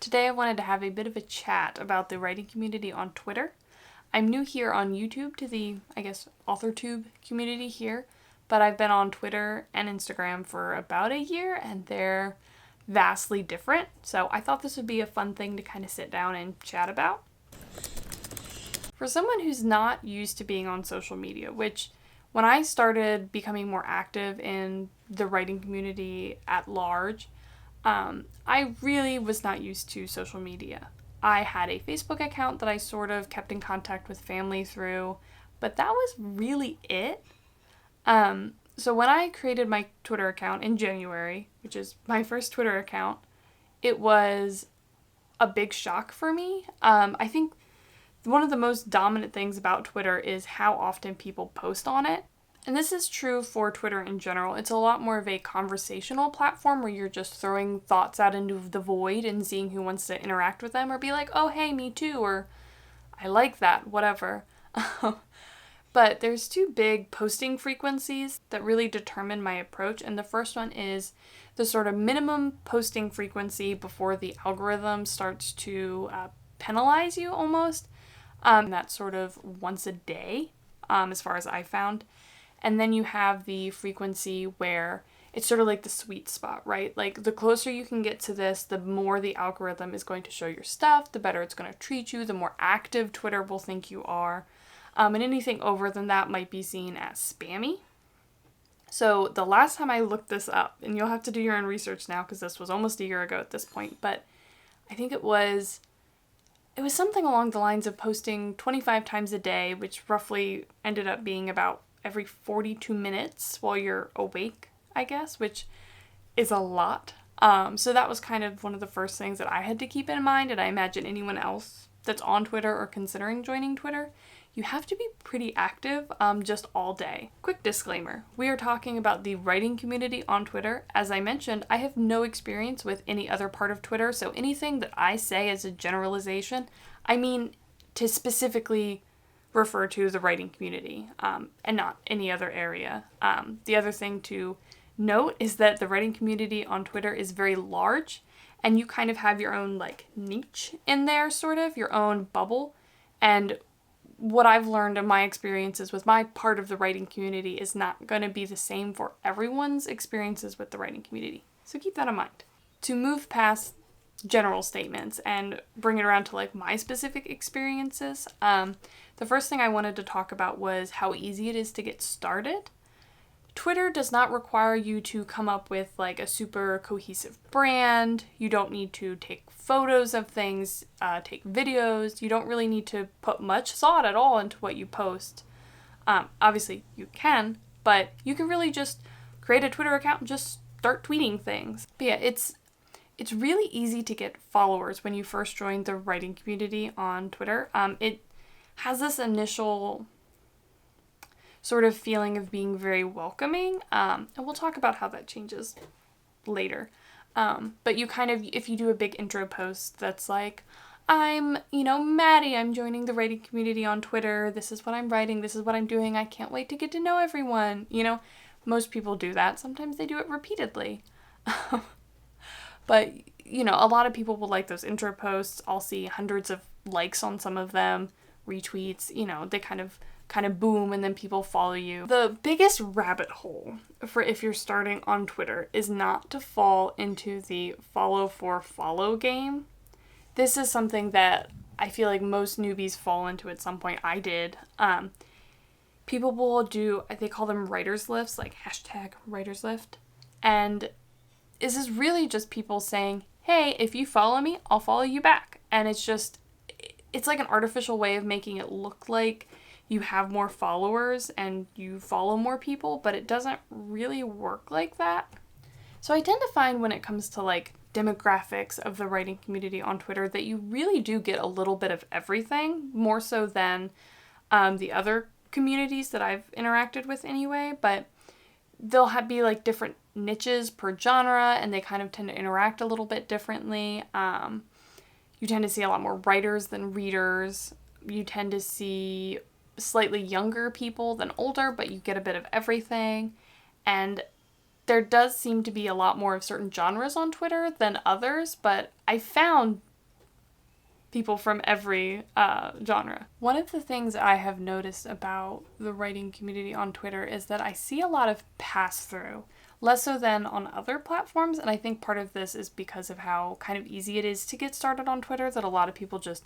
Today I wanted to have a bit of a chat about the writing community on Twitter. I'm new here on YouTube to the, AuthorTube community here, but I've been on Twitter and Instagram for about a year and they're vastly different. So I thought this would be a fun thing to kind of sit down and chat about. For someone who's not used to being on social media, which when I started becoming more active in the writing community at large, I really was not used to social media. I had a Facebook account that I sort of kept in contact with family through, but that was really it. So when I created my Twitter account in January, which is my first Twitter account, it was a big shock for me. I think one of the most dominant things about Twitter is how often people post on it. And this is true for Twitter in general. It's a lot more of a conversational platform where you're just throwing thoughts out into the void and seeing who wants to interact with them or be like, oh, hey, me too, or I like that, whatever. But there's two big posting frequencies that really determine my approach. And the first one is the sort of minimum posting frequency before the algorithm starts to penalize you almost. That's sort of once a day, as far as I found. And then you have the frequency where it's sort of like the sweet spot, right? Like the closer you can get to this, the more the algorithm is going to show your stuff, the better it's going to treat you, the more active Twitter will think you are. And anything over than that might be seen as spammy. So the last time I looked this up, and you'll have to do your own research now because this was almost a year ago at this point, but I think it was something along the lines of posting 25 times a day, which roughly ended up being about every 42 minutes while you're awake, I guess, which is a lot. So that was kind of one of the first things that I had to keep in mind, and I imagine anyone else that's on Twitter or considering joining Twitter, you have to be pretty active just all day. Quick disclaimer, we are talking about the writing community on Twitter. As I mentioned, I have no experience with any other part of Twitter, so anything that I say as a generalization, I mean to specifically refer to the writing community and not any other area. The other thing to note is that the writing community on Twitter is very large and you kind of have your own niche in there, sort of, your own bubble. And what I've learned in my experiences with my part of the writing community is not going to be the same for everyone's experiences with the writing community. So keep that in mind. To move past general statements and bring it around to my specific experiences, the first thing I wanted to talk about was how easy it is to get started. Twitter does not require you to come up with a super cohesive brand. You don't need to take photos of things, take videos. You don't really need to put much thought at all into what you post. Obviously you can, but you can really just create a Twitter account and just start tweeting things. But yeah, it's really easy to get followers when you first join the writing community on Twitter. It has this initial sort of feeling of being very welcoming, and we'll talk about how that changes later. But you kind of, if you do a big intro post that's like, I'm, Maddie, I'm joining the writing community on Twitter, this is what I'm writing, this is what I'm doing, I can't wait to get to know everyone, most people do that. Sometimes they do it repeatedly. But, a lot of people will like those intro posts. I'll see hundreds of likes on some of them, retweets, they kind of boom and then people follow you. The biggest rabbit hole for if you're starting on Twitter is not to fall into the follow for follow game. This is something that I feel like most newbies fall into at some point. I did. People will do, they call them writer's lifts, hashtag writer's lift. And this is really just people saying, hey, if you follow me, I'll follow you back. And it's like an artificial way of making it look like you have more followers and you follow more people, but it doesn't really work like that. So I tend to find when it comes to demographics of the writing community on Twitter that you really do get a little bit of everything, more so than the other communities that I've interacted with anyway, but they'll be different niches per genre and they kind of tend to interact a little bit differently. You tend to see a lot more writers than readers. You tend to see slightly younger people than older, but you get a bit of everything. And there does seem to be a lot more of certain genres on Twitter than others, but I found people from every genre. One of the things I have noticed about the writing community on Twitter is that I see a lot of pass-through, less so than on other platforms, and I think part of this is because of how kind of easy it is to get started on Twitter, that a lot of people just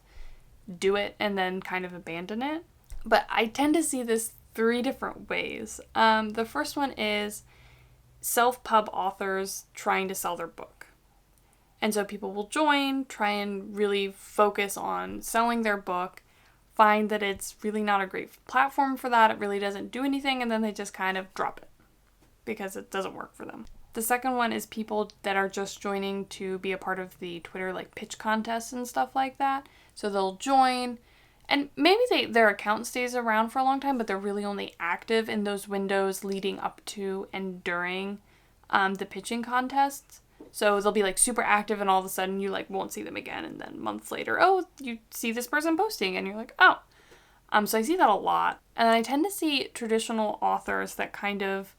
do it and then kind of abandon it. But I tend to see this 3 different ways. The first one is self-pub authors trying to sell their book. And so people will join, try and really focus on selling their book, find that it's really not a great platform for that, it really doesn't do anything, and then they just kind of drop it because it doesn't work for them. The second one is people that are just joining to be a part of the Twitter like pitch contests and stuff like that. So they'll join, and maybe their account stays around for a long time, but they're really only active in those windows leading up to and during the pitching contests. So they'll be like super active, and all of a sudden you like won't see them again, and then months later, oh, you see this person posting, and you're like, oh. So I see that a lot. And I tend to see traditional authors that kind of,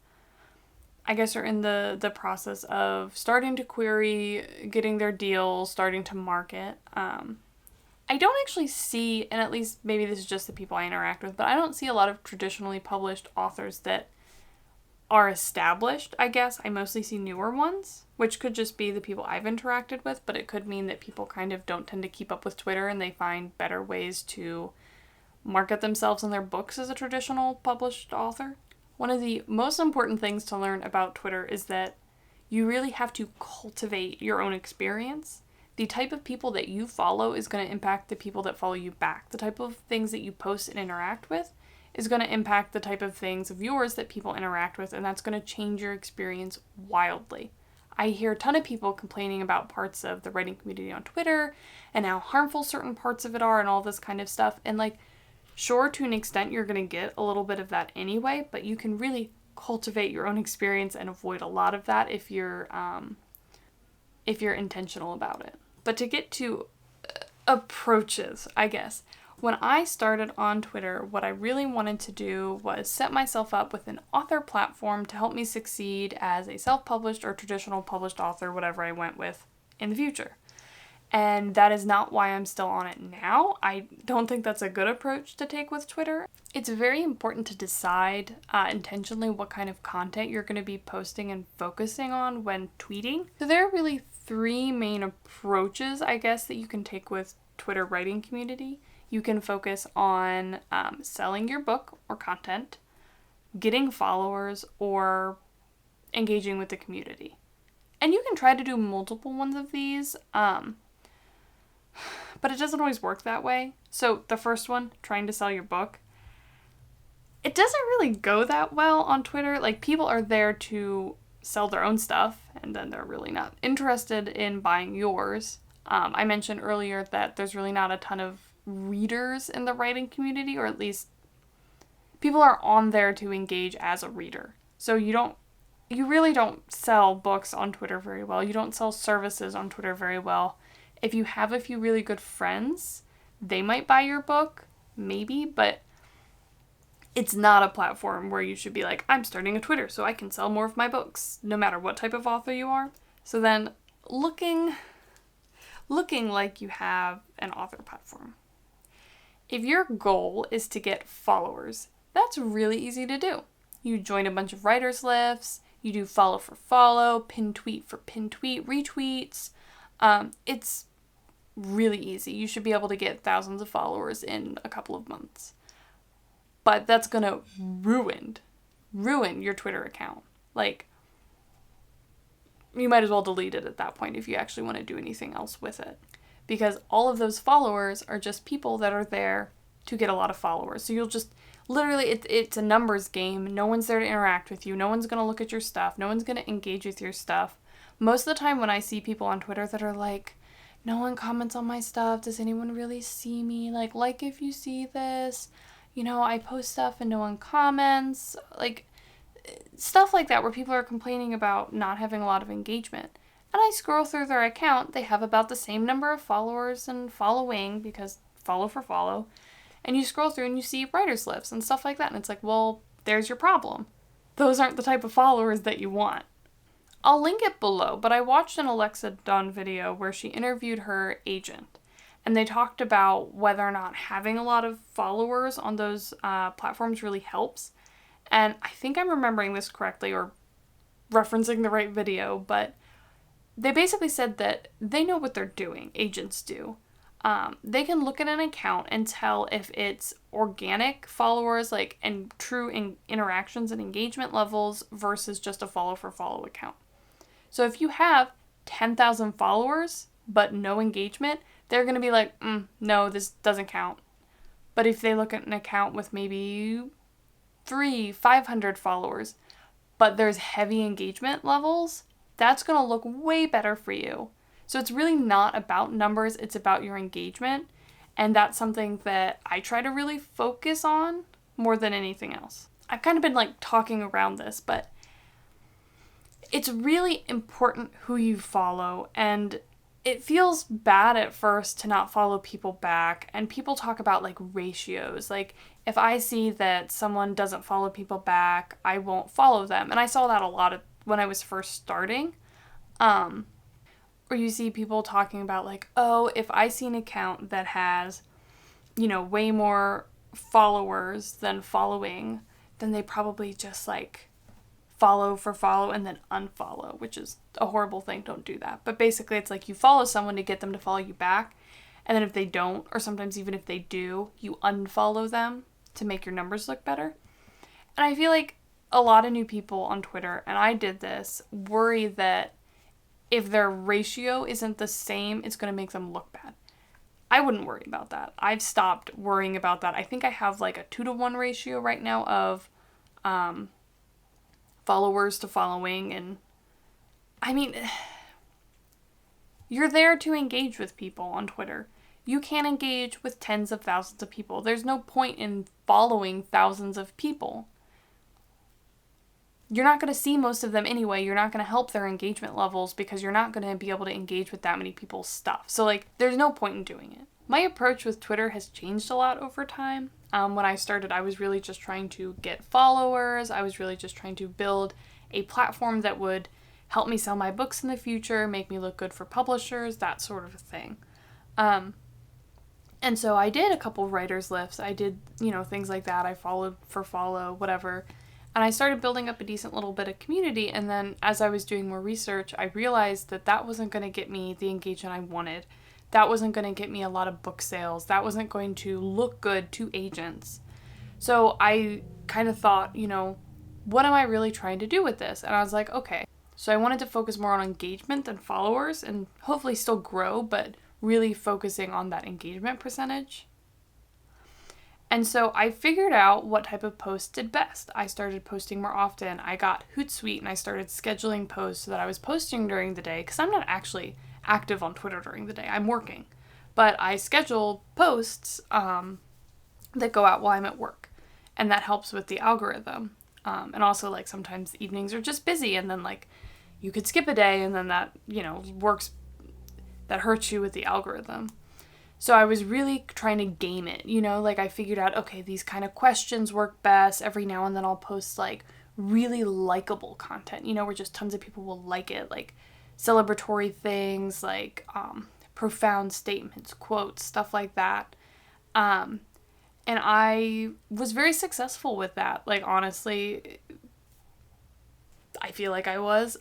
I guess, are in the process of starting to query, getting their deals, starting to market. I don't actually see, and at least maybe this is just the people I interact with, but I don't see a lot of traditionally published authors that are established, I guess. I mostly see newer ones, which could just be the people I've interacted with, but it could mean that people kind of don't tend to keep up with Twitter and they find better ways to market themselves and their books as a traditional published author. One of the most important things to learn about Twitter is that you really have to cultivate your own experience. The type of people that you follow is going to impact the people that follow you back. The type of things that you post and interact with is going to impact the type of things of yours that people interact with, and that's going to change your experience wildly. I hear a ton of people complaining about parts of the writing community on Twitter and how harmful certain parts of it are and all this kind of stuff. And like, sure, to an extent, you're going to get a little bit of that anyway, but you can really cultivate your own experience and avoid a lot of that if you're intentional about it. But to get to approaches, I guess, when I started on Twitter, what I really wanted to do was set myself up with an author platform to help me succeed as a self-published or traditional published author, whatever I went with in the future. And that is not why I'm still on it now. I don't think that's a good approach to take with Twitter. It's very important to decide intentionally what kind of content you're going to be posting and focusing on when tweeting. So there are really 3 main approaches, I guess, that you can take with Twitter writing community. You can focus on selling your book or content, getting followers, or engaging with the community. And you can try to do multiple ones of these, but it doesn't always work that way. So the first one, trying to sell your book, it doesn't really go that well on Twitter. Like, people are there to sell their own stuff, and then they're really not interested in buying yours. I mentioned earlier that there's really not a ton of readers in the writing community, or at least people are on there to engage as a reader. So you really don't sell books on Twitter very well. You don't sell services on Twitter very well. If you have a few really good friends, they might buy your book, maybe, but it's not a platform where you should be like, I'm starting a Twitter so I can sell more of my books, no matter what type of author you are. So then looking like you have an author platform. If your goal is to get followers, that's really easy to do. You join a bunch of writers' lists, you do follow for follow, pin tweet for pin tweet, retweets. It's really easy. You should be able to get thousands of followers in a couple of months. But that's going to ruin your Twitter account. Like, you might as well delete it at that point if you actually want to do anything else with it. Because all of those followers are just people that are there to get a lot of followers. So you'll just, literally, it's a numbers game. No one's there to interact with you. No one's going to look at your stuff. No one's going to engage with your stuff. Most of the time when I see people on Twitter that are like, no one comments on my stuff. Does anyone really see me? Like if you see this. You know, I post stuff and no one comments. Like, stuff like that where people are complaining about not having a lot of engagement. And I scroll through their account. They have about the same number of followers and following, because follow for follow. And you scroll through and you see writers' lists and stuff like that. And it's like, well, there's your problem. Those aren't the type of followers that you want. I'll link it below, but I watched an Alexa Donne video where she interviewed her agent. And they talked about whether or not having a lot of followers on those platforms really helps. And I think I'm remembering this correctly or referencing the right video, but they basically said that they know what they're doing, agents do. They can look at an account and tell if it's organic followers, like, and true interactions and engagement levels versus just a follow for follow account. So if you have 10,000 followers but no engagement, they're going to be like, no, this doesn't count. But if they look at an account with maybe 500 followers, but there's heavy engagement levels, that's going to look way better for you. So it's really not about numbers, it's about your engagement. And that's something that I try to really focus on more than anything else. I've kind of been like talking around this, but it's really important who you follow. And it feels bad at first to not follow people back. And people talk about like ratios. Like if I see that someone doesn't follow people back, I won't follow them. And I saw that a lot when I was first starting. Or you see people talking about like, oh, if I see an account that has, way more followers than following, then they probably just like follow for follow and then unfollow, which is a horrible thing. Don't do that. But basically it's like you follow someone to get them to follow you back. And then if they don't, or sometimes even if they do, you unfollow them to make your numbers look better. And I feel like a lot of new people on Twitter, and I did this, worry that if their ratio isn't the same, it's going to make them look bad. I wouldn't worry about that. I've stopped worrying about that. I think I have like a 2-to-1 ratio right now of followers to following. And I mean, you're there to engage with people on Twitter. You can't engage with tens of thousands of people. There's no point in following thousands of people. You're not going to see most of them anyway. You're not going to help their engagement levels because you're not going to be able to engage with that many people's stuff. So, like, there's no point in doing it. My approach with Twitter has changed a lot over time. When I started, I was really just trying to get followers. I was really just trying to build a platform that would help me sell my books in the future, make me look good for publishers, that sort of thing. And so I did a couple writers' lifts. I did, things like that. I followed for follow, whatever. And I started building up a decent little bit of community. And then as I was doing more research, I realized that that wasn't going to get me the engagement I wanted. That wasn't going to get me a lot of book sales. That wasn't going to look good to agents. So I kind of thought, what am I really trying to do with this? And I was like, okay. So I wanted to focus more on engagement than followers and hopefully still grow, but really focusing on that engagement percentage. And so I figured out what type of post did best. I started posting more often. I got Hootsuite and I started scheduling posts so that I was posting during the day because I'm not actually active on Twitter during the day. I'm working. But I schedule posts that go out while I'm at work. And that helps with the algorithm. And also like sometimes evenings are just busy and then like you could skip a day and then that, works, that hurts you with the algorithm. So I was really trying to game it, like I figured out, okay, these kind of questions work best. Every now and then I'll post like really likable content, where just tons of people will like it, like celebratory things, like profound statements, quotes, stuff like that. And I was very successful with that. Like, honestly, I feel like I was.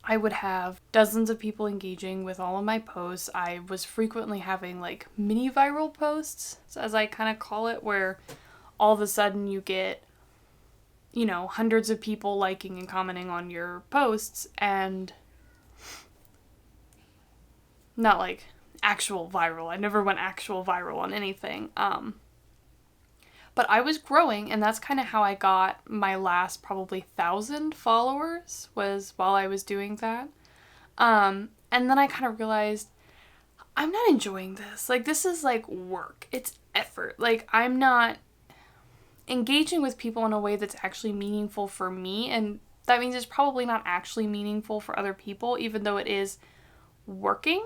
I would have dozens of people engaging with all of my posts. I was frequently having like mini viral posts, as I kind of call it, where all of a sudden you get, hundreds of people liking and commenting on your posts and not like actual viral. I never went actual viral on anything. But I was growing, and that's kind of how I got my last probably 1,000 followers, was while I was doing that. And then I kind of realized, I'm not enjoying this. Like, this is like work. It's effort. Like, I'm not engaging with people in a way that's actually meaningful for me, and that means it's probably not actually meaningful for other people, even though it is working.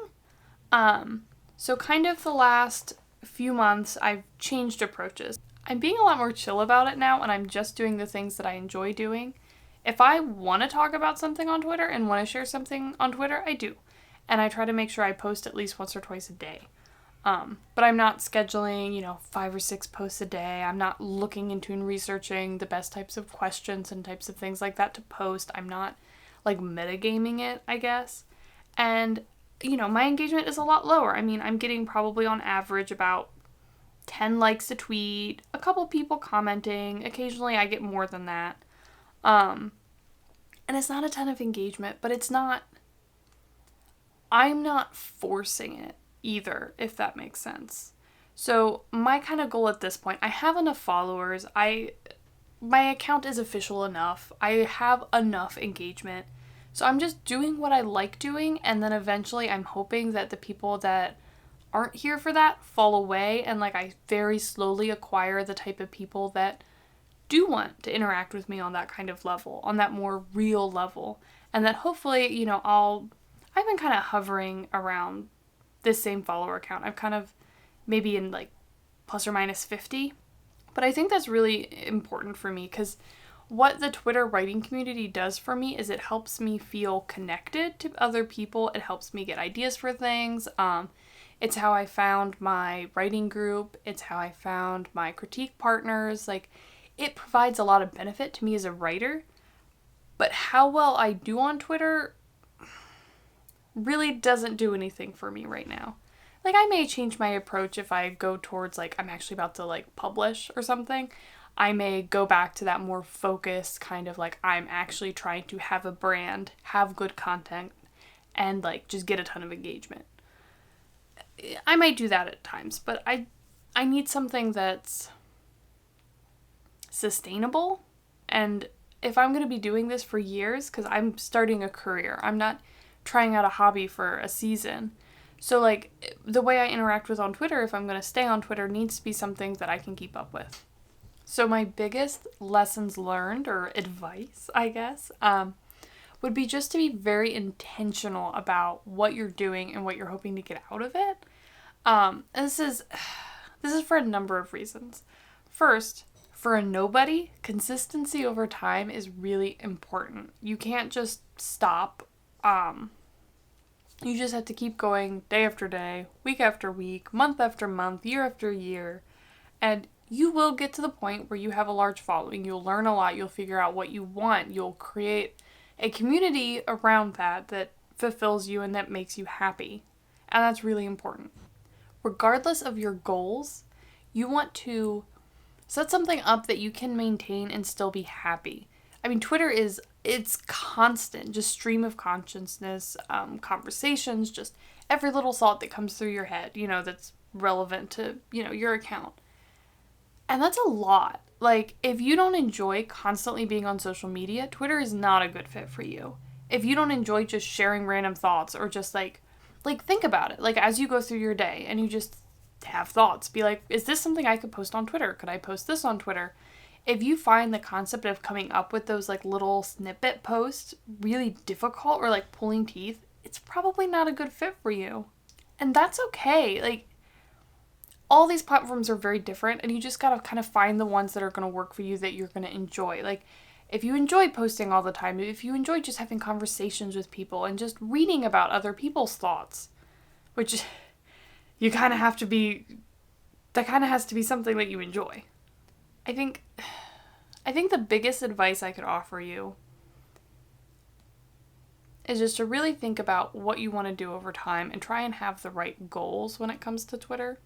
So kind of the last few months, I've changed approaches. I'm being a lot more chill about it now, and I'm just doing the things that I enjoy doing. If I want to talk about something on Twitter and want to share something on Twitter, I do. and I try to make sure I post at least once or twice a day. But I'm not scheduling, 5 or 6 posts a day. I'm not looking into and researching the best types of questions and types of things like that to post. I'm not like metagaming it, I guess. And, my engagement is a lot lower. I mean, I'm getting probably on average about 10 likes a tweet, a couple people commenting. Occasionally I get more than that. And it's not a ton of engagement, but I'm not forcing it either, if that makes sense. So my kind of goal at this point, I have enough followers. My account is official enough. I have enough engagement. So I'm just doing what I like doing, and then eventually I'm hoping that the people that aren't here for that fall away, and like I very slowly acquire the type of people that do want to interact with me on that kind of level, on that more real level. And that hopefully, I've been kind of hovering around this same follower count. I've kind of maybe in like plus or minus 50. But I think that's really important for me because what the Twitter writing community does for me is it helps me feel connected to other people. It helps me get ideas for things. It's how I found my writing group. It's how I found my critique partners. Like, it provides a lot of benefit to me as a writer. But how well I do on Twitter really doesn't do anything for me right now. Like, I may change my approach if I go towards, like, I'm actually about to, like, publish or something. I may go back to that more focused kind of, like, I'm actually trying to have a brand, have good content, and, like, just get a ton of engagement. I might do that at times, but I need something that's sustainable. And if I'm going to be doing this for years, because I'm starting a career, I'm not trying out a hobby for a season. So, like, the way I interact with on Twitter, if I'm going to stay on Twitter, needs to be something that I can keep up with. So my biggest lessons learned, or advice, I guess, would be just to be very intentional about what you're doing and what you're hoping to get out of it. And this is for a number of reasons. First, for a nobody, consistency over time is really important. You can't just stop. You just have to keep going day after day, week after week, month after month, year after year. And you will get to the point where you have a large following. You'll learn a lot. You'll figure out what you want. You'll create a community around that fulfills you and that makes you happy. And that's really important. Regardless of your goals, you want to set something up that you can maintain and still be happy. I mean, Twitter it's constant, just stream of consciousness, conversations, just every little thought that comes through your head, that's relevant to, your account. And that's a lot. Like, if you don't enjoy constantly being on social media, Twitter is not a good fit for you. If you don't enjoy just sharing random thoughts or just like think about it. Like, as you go through your day and you just have thoughts, be like, is this something I could post on Twitter? Could I post this on Twitter? If you find the concept of coming up with those like little snippet posts really difficult or like pulling teeth, it's probably not a good fit for you. And that's okay. Like, all these platforms are very different, and you just gotta kind of find the ones that are gonna work for you, that you're gonna enjoy. Like, if you enjoy posting all the time, if you enjoy just having conversations with people and just reading about other people's thoughts, which you kind of have to be, that kind of has to be something that you enjoy. I think the biggest advice I could offer you is just to really think about what you want to do over time and try and have the right goals when it comes to Twitter.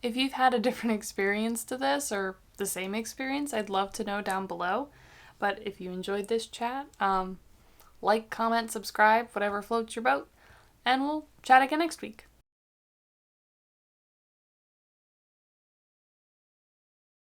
If you've had a different experience to this or the same experience, I'd love to know down below. But if you enjoyed this chat, like, comment, subscribe, whatever floats your boat, and we'll chat again next week.